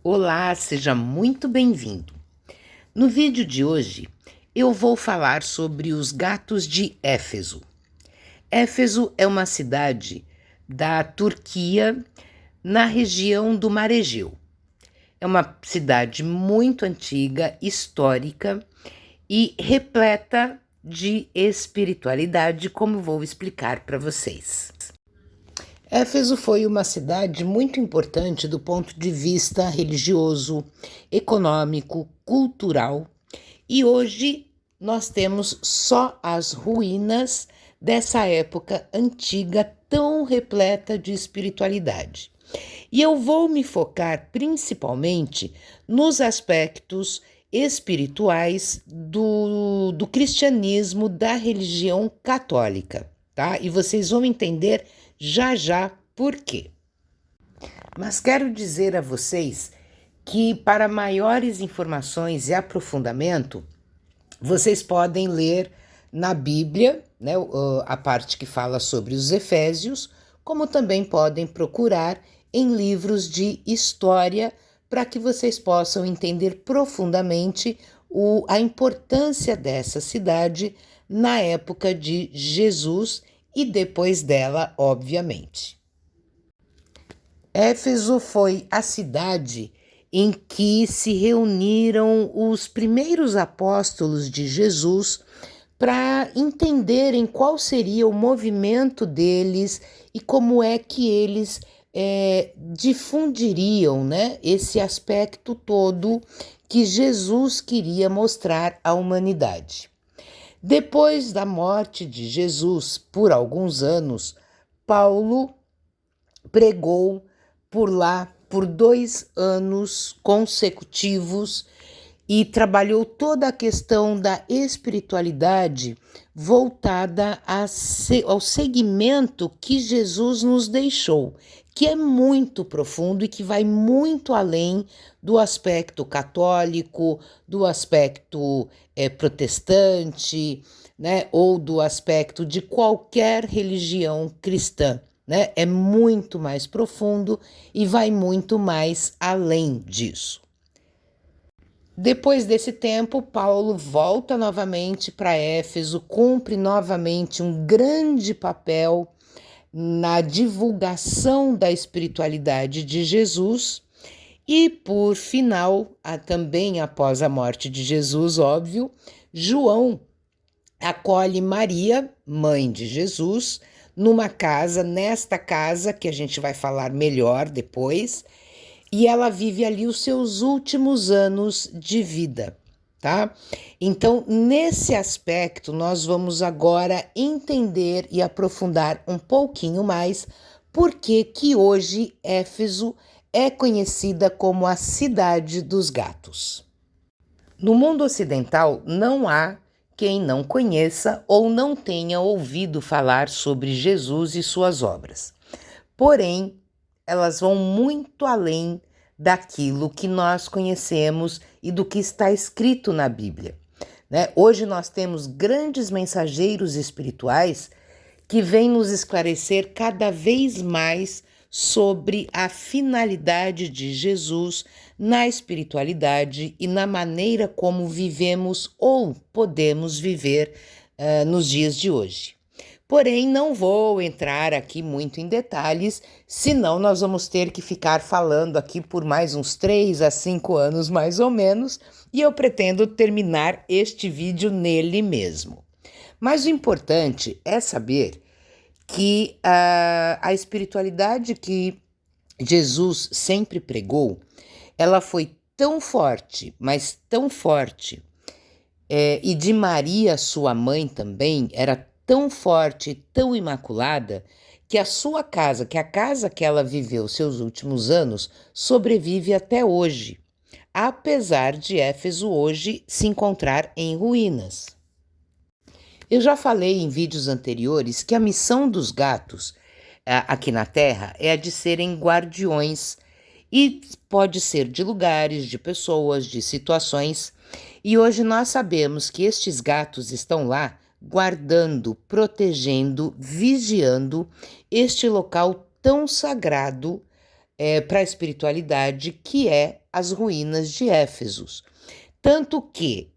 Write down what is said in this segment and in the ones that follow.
Olá, seja muito bem-vindo. No vídeo de hoje, eu vou falar sobre os gatos de Éfeso. Éfeso é uma cidade da Turquia, na região do Mar Egeu. É uma cidade muito antiga, histórica e repleta de espiritualidade, como vou explicar para vocês. Éfeso foi uma cidade muito importante do ponto de vista religioso, econômico, cultural, e hoje nós temos só as ruínas dessa época antiga tão repleta de espiritualidade. E eu vou me focar principalmente nos aspectos espirituais do cristianismo, da religião católica, tá? E vocês vão entender já já por quê. Mas quero dizer a vocês que para maiores informações e aprofundamento, vocês podem ler na Bíblia, né, a parte que fala sobre os Efésios, como também podem procurar em livros de história para que vocês possam entender profundamente a importância dessa cidade na época de Jesus e depois dela, obviamente. Éfeso foi a cidade em que se reuniram os primeiros apóstolos de Jesus para entenderem qual seria o movimento deles e como é que eles difundiriam, né, esse aspecto todo que Jesus queria mostrar à humanidade. Depois da morte de Jesus, por alguns anos, Paulo pregou por lá por 2 anos consecutivos e trabalhou toda a questão da espiritualidade voltada ao segmento que Jesus nos deixou, que é muito profundo e que vai muito além do aspecto católico, do aspecto protestante, né, ou do aspecto de qualquer religião cristã. Né? É muito mais profundo e vai muito mais além disso. Depois desse tempo, Paulo volta novamente para Éfeso, cumpre novamente um grande papel na divulgação da espiritualidade de Jesus e, por final, também após a morte de Jesus, óbvio, João acolhe Maria, mãe de Jesus, nesta casa que a gente vai falar melhor depois, e ela vive ali os seus últimos anos de vida, tá? Então, nesse aspecto, nós vamos agora entender e aprofundar um pouquinho mais por que hoje Éfeso é conhecida como a Cidade dos Gatos. No mundo ocidental, não há quem não conheça ou não tenha ouvido falar sobre Jesus e suas obras. Porém, elas vão muito além daquilo que nós conhecemos e do que está escrito na Bíblia. Né? Hoje nós temos grandes mensageiros espirituais que vêm nos esclarecer cada vez mais sobre a finalidade de Jesus na espiritualidade e na maneira como vivemos ou podemos viver nos dias de hoje. Porém, não vou entrar aqui muito em detalhes, senão nós vamos ter que ficar falando aqui por mais uns 3 a 5 anos, mais ou menos, e eu pretendo terminar este vídeo nele mesmo. Mas o importante é saber que a espiritualidade que Jesus sempre pregou, ela foi tão forte, mas tão forte, e de Maria, sua mãe também, era tão forte, tão imaculada, que a sua casa, que a casa que ela viveu seus últimos anos, sobrevive até hoje, apesar de Éfeso hoje se encontrar em ruínas. Eu já falei em vídeos anteriores que a missão dos gatos aqui na Terra é a de serem guardiões e pode ser de lugares, de pessoas, de situações. E hoje nós sabemos que estes gatos estão lá guardando, protegendo, vigiando este local tão sagrado para a espiritualidade, que é as ruínas de Éfeso. Tanto que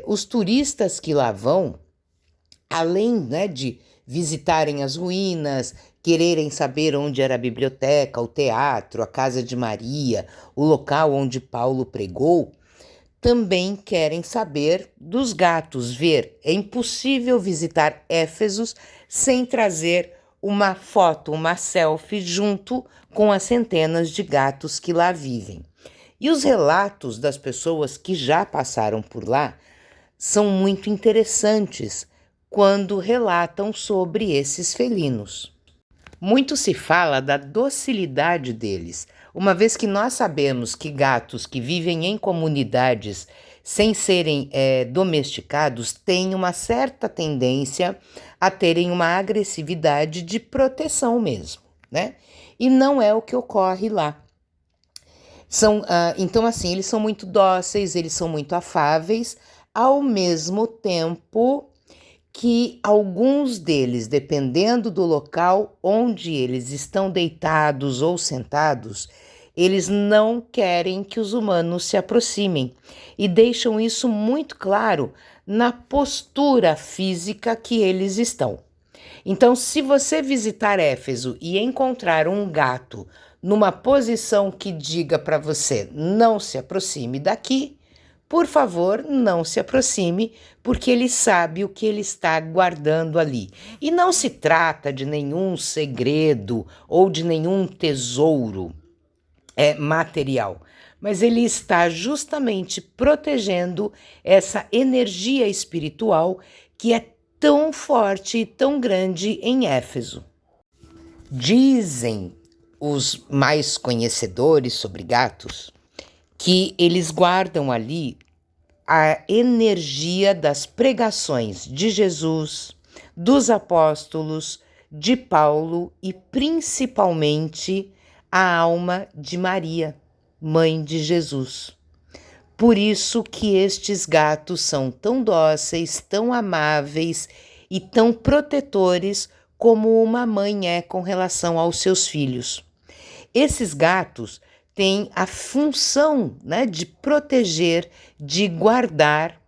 os turistas que lá vão, além, né, de visitarem as ruínas, quererem saber onde era a biblioteca, o teatro, a casa de Maria, o local onde Paulo pregou, também querem saber dos gatos, ver. É impossível visitar Éfeso sem trazer uma foto, uma selfie junto com as centenas de gatos que lá vivem. E os relatos das pessoas que já passaram por lá são muito interessantes quando relatam sobre esses felinos. Muito se fala da docilidade deles, uma vez que nós sabemos que gatos que vivem em comunidades sem serem domesticados têm uma certa tendência a terem uma agressividade de proteção mesmo, né? E não é o que ocorre lá. Então, assim, eles são muito dóceis, eles são muito afáveis, ao mesmo tempo que alguns deles, dependendo do local onde eles estão deitados ou sentados, eles não querem que os humanos se aproximem e deixam isso muito claro na postura física que eles estão. Então, se você visitar Éfeso e encontrar um gato numa posição que diga para você não se aproxime daqui, por favor, não se aproxime, porque ele sabe o que ele está guardando ali. E não se trata de nenhum segredo ou de nenhum tesouro material, mas ele está justamente protegendo essa energia espiritual que é tão forte e tão grande em Éfeso. Dizem os mais conhecedores sobre gatos que eles guardam ali a energia das pregações de Jesus, dos apóstolos, de Paulo e principalmente a alma de Maria, mãe de Jesus. Por isso que estes gatos são tão dóceis, tão amáveis e tão protetores como uma mãe é com relação aos seus filhos. Esses gatos têm a função, né, de proteger, de guardar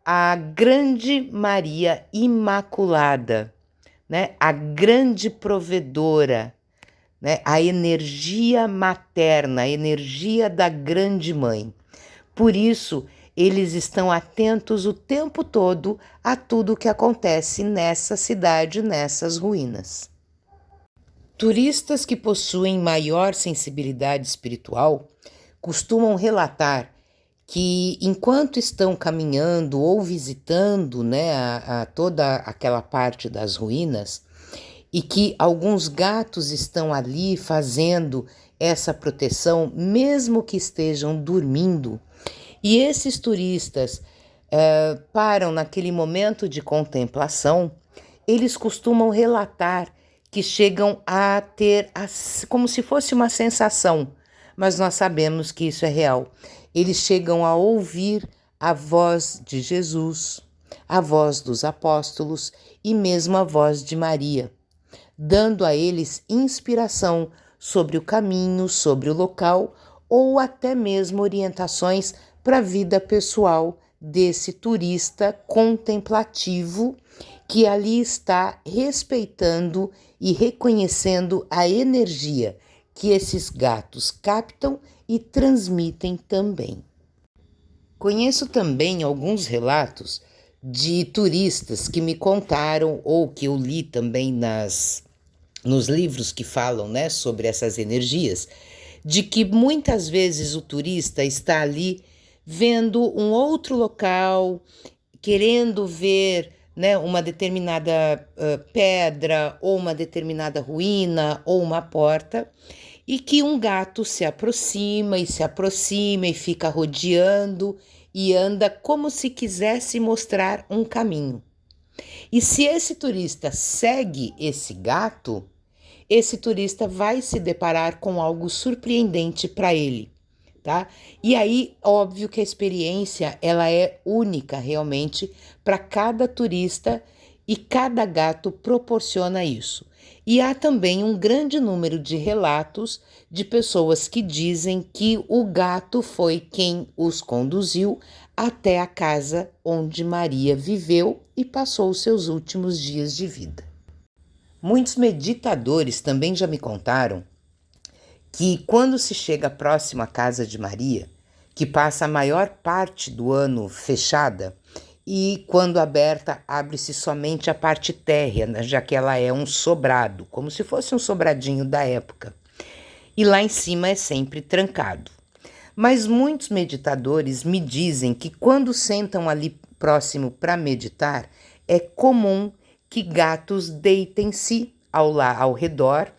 a grande Maria Imaculada, né, a grande provedora, né, a energia materna, a energia da grande mãe. Por isso, eles estão atentos o tempo todo a tudo o que acontece nessa cidade, nessas ruínas. Turistas que possuem maior sensibilidade espiritual costumam relatar que, enquanto estão caminhando ou visitando, né, toda aquela parte das ruínas, e que alguns gatos estão ali fazendo essa proteção, mesmo que estejam dormindo, e esses turistas param naquele momento de contemplação, eles costumam relatar que chegam a ter como se fosse uma sensação, mas nós sabemos que isso é real. Eles chegam a ouvir a voz de Jesus, a voz dos apóstolos e mesmo a voz de Maria, dando a eles inspiração sobre o caminho, sobre o local ou até mesmo orientações para a vida pessoal desse turista contemplativo que ali está respeitando e reconhecendo a energia que esses gatos captam e transmitem também. Conheço também alguns relatos de turistas que me contaram ou que eu li também nos livros que falam, né, sobre essas energias, de que muitas vezes o turista está ali vendo um outro local, querendo ver, né, uma determinada pedra ou uma determinada ruína ou uma porta, e que um gato se aproxima e fica rodeando e anda como se quisesse mostrar um caminho. E se esse turista segue esse gato, esse turista vai se deparar com algo surpreendente para ele, tá? E aí, óbvio que a experiência ela é única realmente para cada turista e cada gato proporciona isso. E há também um grande número de relatos de pessoas que dizem que o gato foi quem os conduziu até a casa onde Maria viveu e passou os seus últimos dias de vida. Muitos meditadores também já me contaram que quando se chega próximo à casa de Maria, que passa a maior parte do ano fechada, e quando aberta abre-se somente a parte térrea, já que ela é um sobrado, como se fosse um sobradinho da época. E lá em cima é sempre trancado. Mas muitos meditadores me dizem que quando sentam ali próximo para meditar, é comum que gatos deitem-se ao redor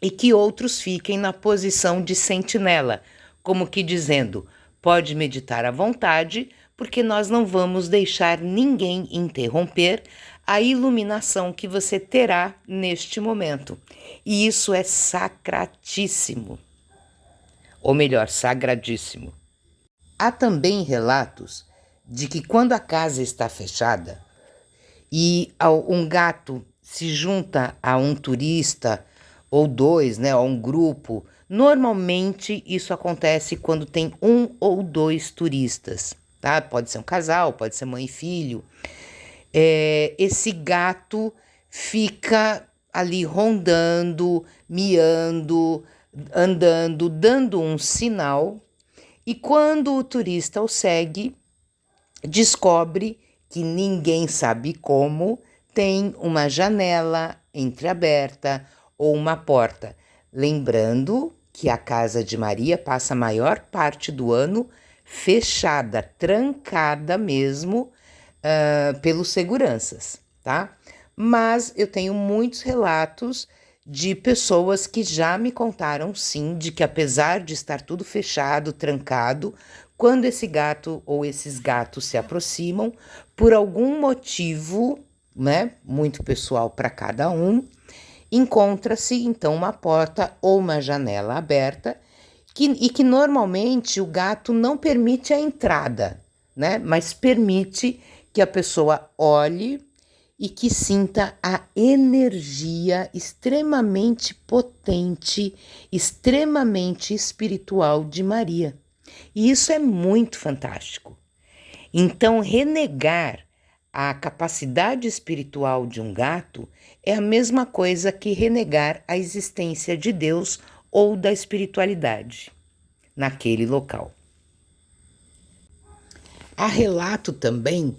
e que outros fiquem na posição de sentinela, como que dizendo: pode meditar à vontade, porque nós não vamos deixar ninguém interromper a iluminação que você terá neste momento. E isso é sacratíssimo. Ou melhor, sagradíssimo. Há também relatos de que quando a casa está fechada e um gato se junta a um turista ou dois, a um grupo, normalmente isso acontece quando tem um ou dois turistas, tá? Pode ser um casal, pode ser mãe e filho. Esse gato fica ali rondando, miando, andando, dando um sinal, e quando o turista o segue, descobre que ninguém sabe como tem uma janela entreaberta ou uma porta. Lembrando que a casa de Maria passa a maior parte do ano fechada, trancada mesmo, pelos seguranças, tá? Mas eu tenho muitos relatos de pessoas que já me contaram, sim, de que apesar de estar tudo fechado, trancado, quando esse gato ou esses gatos se aproximam, por algum motivo, muito pessoal para cada um, encontra-se então uma porta ou uma janela aberta e que normalmente o gato não permite a entrada, mas permite que a pessoa olhe e que sinta a energia extremamente potente, extremamente espiritual de Maria. E isso é muito fantástico. Então, renegar a capacidade espiritual de um gato é a mesma coisa que renegar a existência de Deus ou da espiritualidade naquele local. Há relato também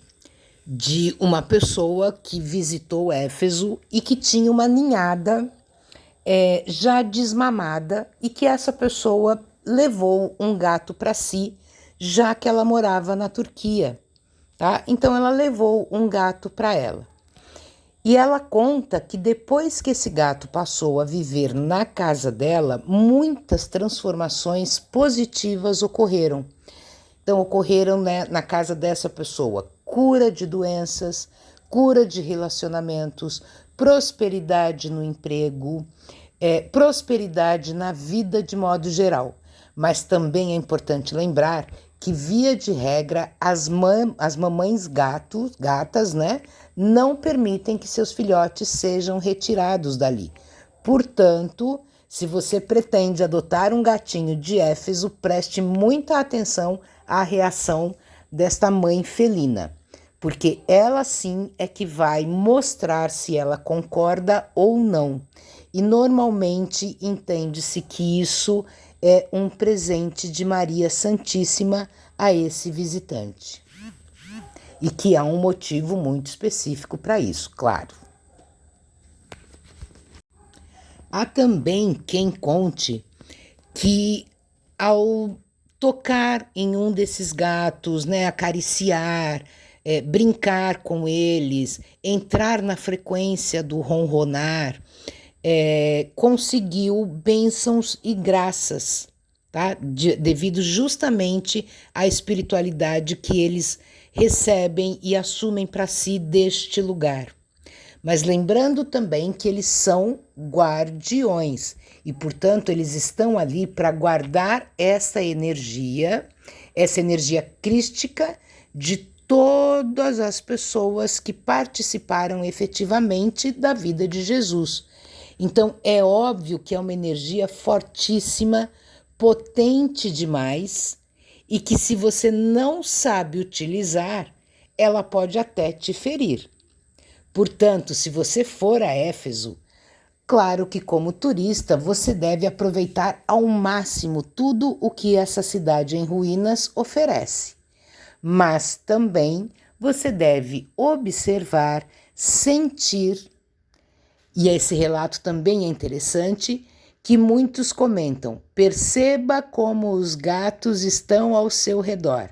de uma pessoa que visitou Éfeso e que tinha uma ninhada já desmamada e que essa pessoa levou um gato para si, já que ela morava na Turquia, tá? Então ela levou um gato para ela. E ela conta que depois que esse gato passou a viver na casa dela, muitas transformações positivas ocorreram. Então ocorreram, na casa dessa pessoa cura de doenças, cura de relacionamentos, prosperidade no emprego, prosperidade na vida de modo geral. Mas também é importante lembrar que, via de regra, as mamães gatas, não permitem que seus filhotes sejam retirados dali. Portanto, se você pretende adotar um gatinho de Éfeso, preste muita atenção à reação desta mãe felina, porque ela sim é que vai mostrar se ela concorda ou não. E normalmente entende-se que isso é um presente de Maria Santíssima a esse visitante. E que há um motivo muito específico para isso, claro. Há também quem conte que ao tocar em um desses gatos, acariciar, brincar com eles, entrar na frequência do ronronar, conseguiu bênçãos e graças, tá? Devido justamente à espiritualidade que eles recebem e assumem para si deste lugar. Mas lembrando também que eles são guardiões e, portanto, eles estão ali para guardar essa energia crística de todas as pessoas que participaram efetivamente da vida de Jesus. Então, é óbvio que é uma energia fortíssima, potente demais, e que se você não sabe utilizar, ela pode até te ferir. Portanto, se você for a Éfeso, claro que como turista você deve aproveitar ao máximo tudo o que essa cidade em ruínas oferece. Mas também você deve observar, sentir, e esse relato também é interessante, que muitos comentam: perceba como os gatos estão ao seu redor.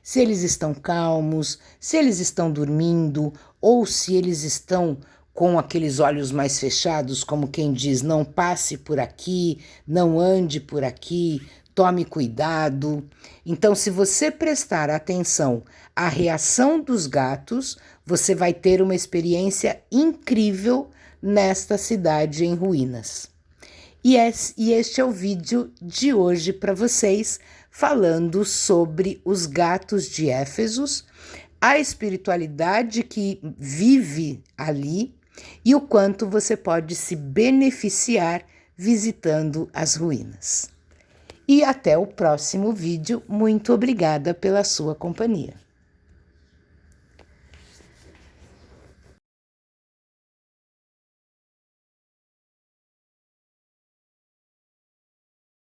Se eles estão calmos, se eles estão dormindo, ou se eles estão com aqueles olhos mais fechados, como quem diz: não passe por aqui, não ande por aqui, tome cuidado. Então, se você prestar atenção à reação dos gatos, você vai ter uma experiência incrível nesta cidade em ruínas. E este é o vídeo de hoje para vocês, falando sobre os gatos de Éfesos, a espiritualidade que vive ali e o quanto você pode se beneficiar visitando as ruínas. E até o próximo vídeo. Muito obrigada pela sua companhia.